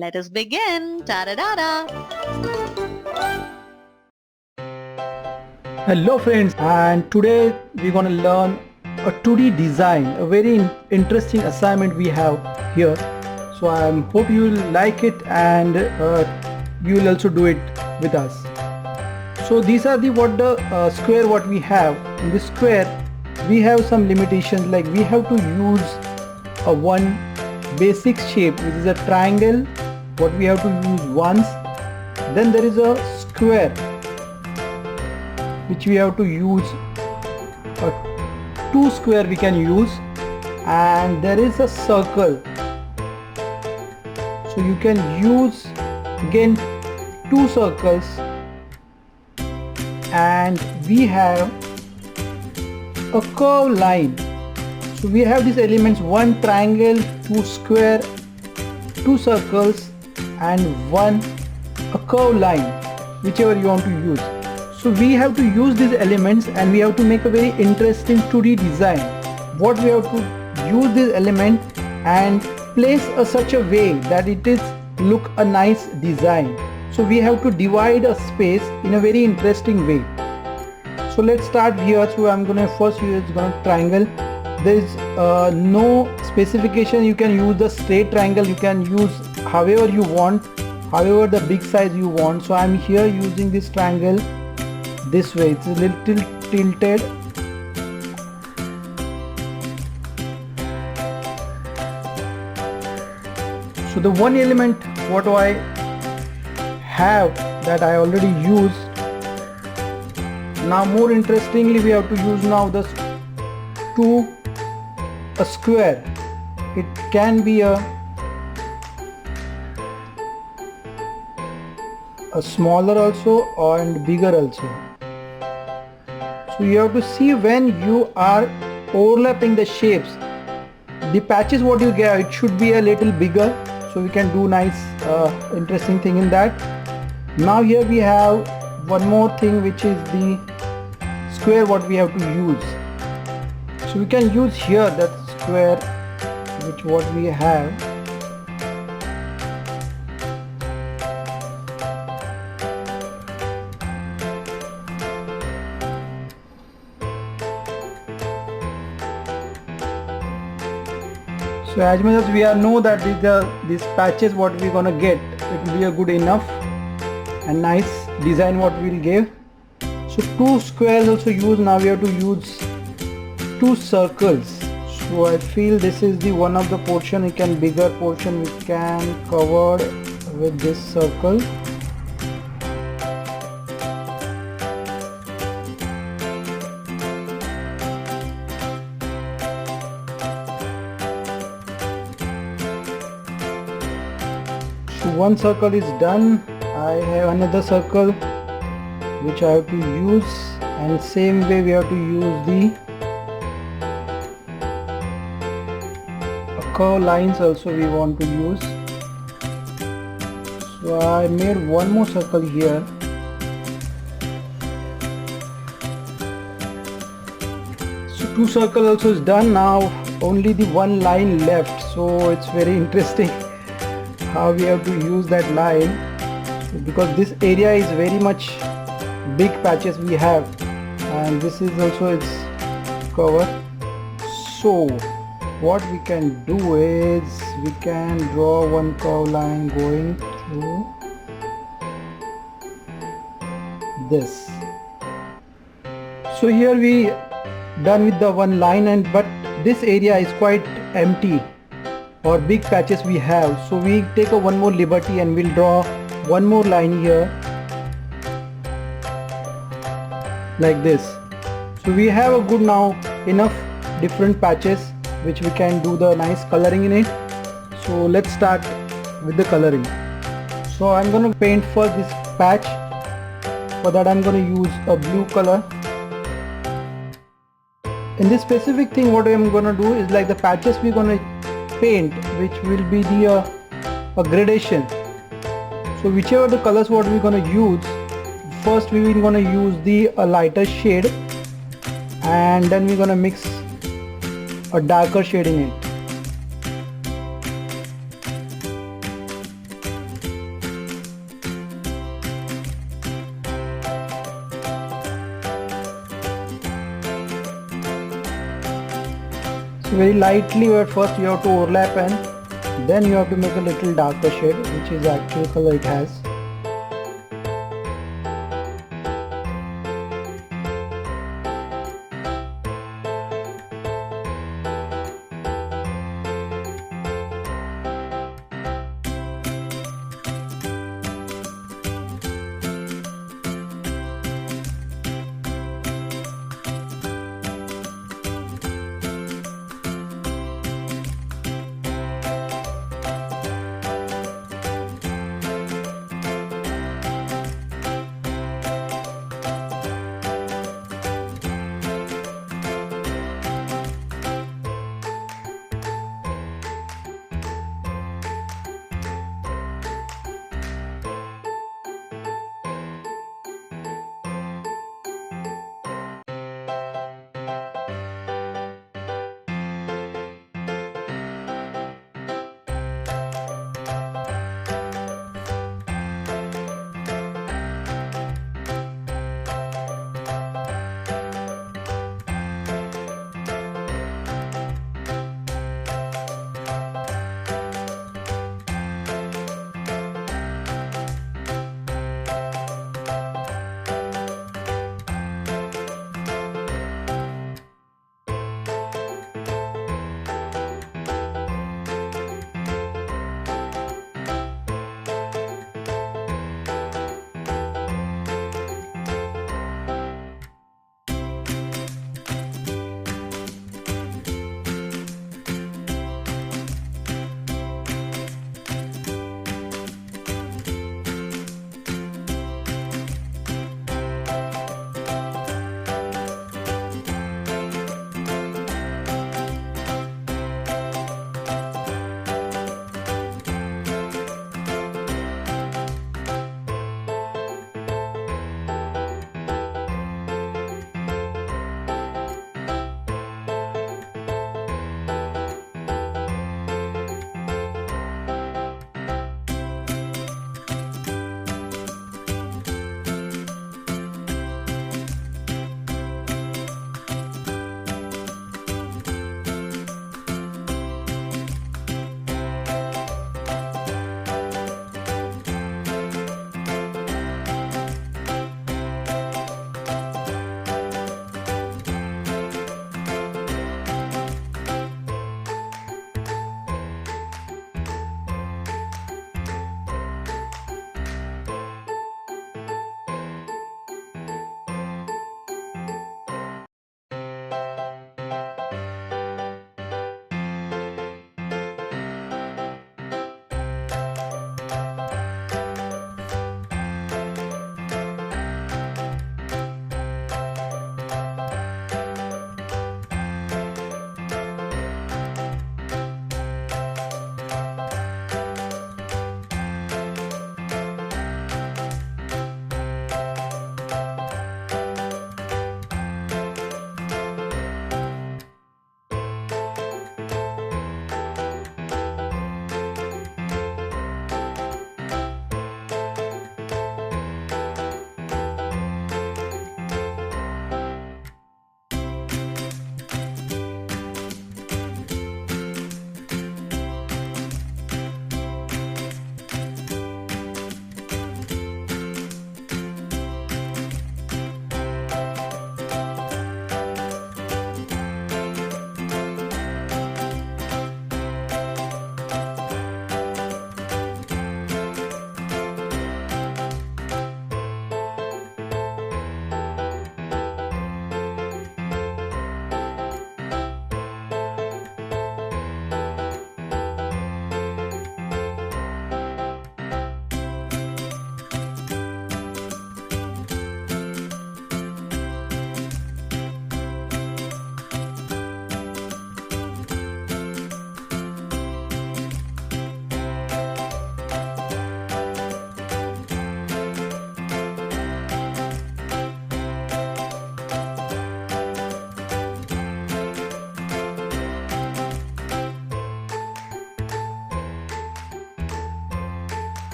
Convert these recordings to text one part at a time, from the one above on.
Let us begin. Ta-da-da-da. Hello friends, and today we're going to learn a 2D design, a very interesting assignment we have here. So I hope you will like it, and you will also do it with us. So these are the square what we have. In this square we have some limitations, like we have to use a one basic shape, which is a triangle, what we have to use once. Then there is a square which we have to use, a two square we can use, and there is a circle, so you can use again two circles. And we have a curved line, so we have these elements: one triangle, two square, two circles, and a curved line, whichever you want to use. So we have to use these elements, and we have to make a very interesting 2D design. What we have to use this element and place such a way that it is look a nice design. So we have to divide a space in a very interesting way. So let's start here. So I'm gonna first use triangle. There is no specification. You can use the straight triangle, you can use however you want, however the big size you want. So I'm here using this triangle this way. It's a little tilted. So the one element what I have that I already used. Now more interestingly, we have to use now a square. It can be a smaller also and bigger also. So you have to see when you are overlapping the shapes, the patches what you get, it should be a little bigger, so we can do nice interesting thing in that. Now here we have one more thing, which is the square what we have to use. So we can use here that square which what we have. So as much as we know that these patches what we're gonna get, it will be a good enough and nice design what we'll give. So two squares also used. Now we have to use two circles. So I feel this is the one of the portion, it can bigger portion we can cover with this circle. So one circle is done. I have another circle which I have to use, and same way we have to use the curve lines also we want to use. So I made one more circle here. So two circles also is done. Now only the one line left, so it's very interesting how we have to use that line, because this area is very much big patches we have, and this is also its cover. So what we can do is we can draw one curve line going through this. So here we done with the one line, but this area is quite empty or big patches we have. So we take one more liberty and we'll draw one more line here like this. So we have a good now enough different patches which we can do the nice coloring in it. So let's start with the coloring. So I'm going to paint first this patch. For that I'm going to use a blue color. In this specific thing what I'm going to do is, like, the patches we're going to paint, which will be the a gradation. So whichever the colors what we're going to use, first we will going to use the lighter shade, and then we're going to mix a darker shade in it. very lightly, but first you have to overlap and then you have to make a little darker shade, which is the actual color it has.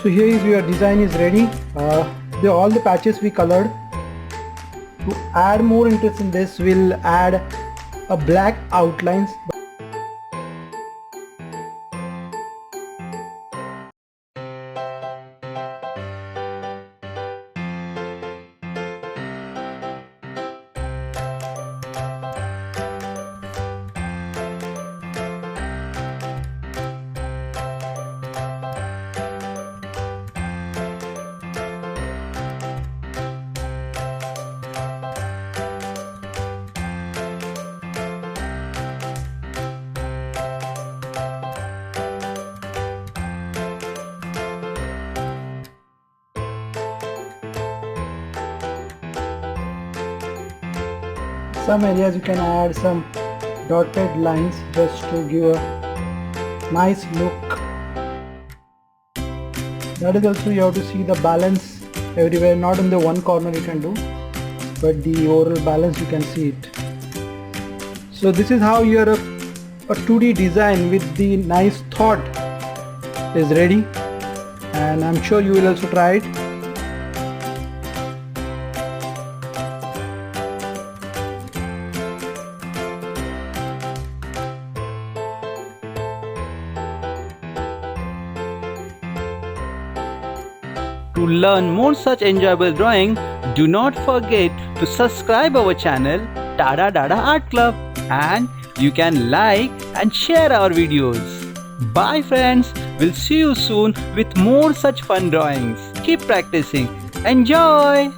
So here is your design is ready. All the patches we colored. To add more interest in this, we'll add a black outlines. Some areas you can add some dotted lines just to give a nice look. That is also you have to see the balance everywhere, not in the one corner you can do, but the overall balance you can see it. So this is how your a 2D design with the nice thought is ready, and I'm sure you will also try it. To learn more such enjoyable drawing, do not forget to subscribe our channel Tada Dada Art Club, and you can like and share our videos. Bye friends, we'll see you soon with more such fun drawings. Keep practicing. Enjoy!